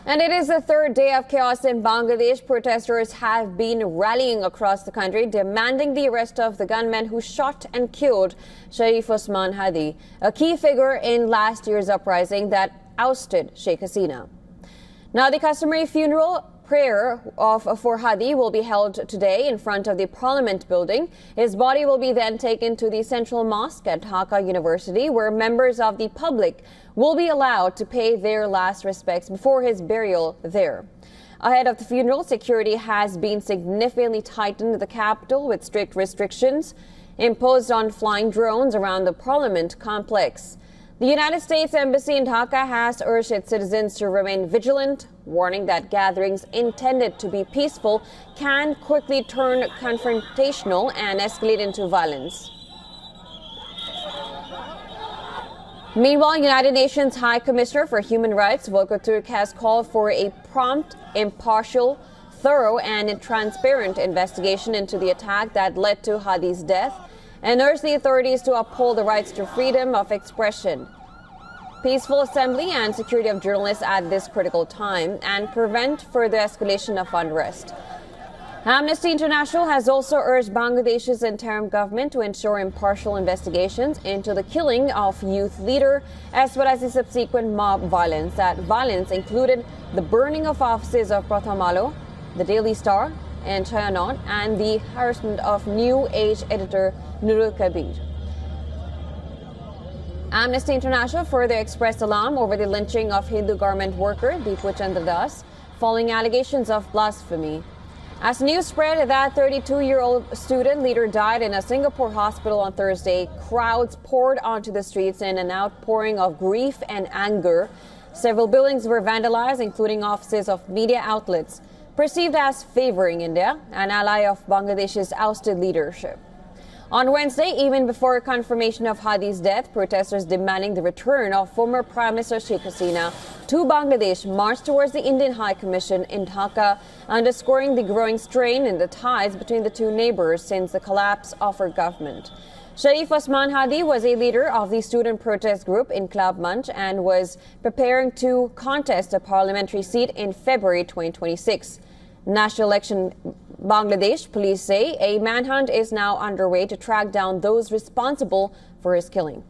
And it is the third day of chaos in Bangladesh. Protesters have been rallying across the country, demanding the arrest of the gunman who shot and killed Sharif Osman Hadin, a key figure in last year's uprising that ousted Sheikh Hasina. Now, the customary funeral prayer for Hadin will be held today in front of the Parliament building. His body will be then taken to the Central Mosque at Dhaka University, where members of the public will be allowed to pay their last respects before his burial there. Ahead of the funeral, security has been significantly tightened in the capital, with strict restrictions imposed on flying drones around the Parliament complex. The United States Embassy in Dhaka has urged its citizens to remain vigilant, warning that gatherings intended to be peaceful can quickly turn confrontational and escalate into violence. Meanwhile, United Nations High Commissioner for Human Rights Volker Turk has called for a prompt, impartial, thorough and transparent investigation into the attack that led to Hadin's death, and urged the authorities to uphold the rights to freedom of expression, peaceful assembly and security of journalists at this critical time, and prevent further escalation of unrest. Amnesty International has also urged Bangladesh's interim government to ensure impartial investigations into the killing of youth leader, as well as the subsequent mob violence. That violence included the burning of offices of Prothom Alo, the Daily Star, and Chayanot, and the harassment of New Age editor Nurul Kabir. Amnesty International further expressed alarm over the lynching of Hindu garment worker Deepu Chandra Das following allegations of blasphemy. As news spread that 32-year-old student leader died in a Singapore hospital on Thursday, crowds poured onto the streets in an outpouring of grief and anger. Several buildings were vandalized, including offices of media outlets perceived as favoring India, an ally of Bangladesh's ousted leadership. On Wednesday, even before confirmation of Hadin's death, protesters demanding the return of former Prime Minister Sheikh Hasina to Bangladesh marched towards the Indian High Commission in Dhaka, underscoring the growing strain in the ties between the two neighbors since the collapse of her government. Sharif Osman Hadin was a leader of the student protest group in Club Munch and was preparing to contest a parliamentary seat in February 2026. National Election Bangladesh police say a manhunt is now underway to track down those responsible for his killing.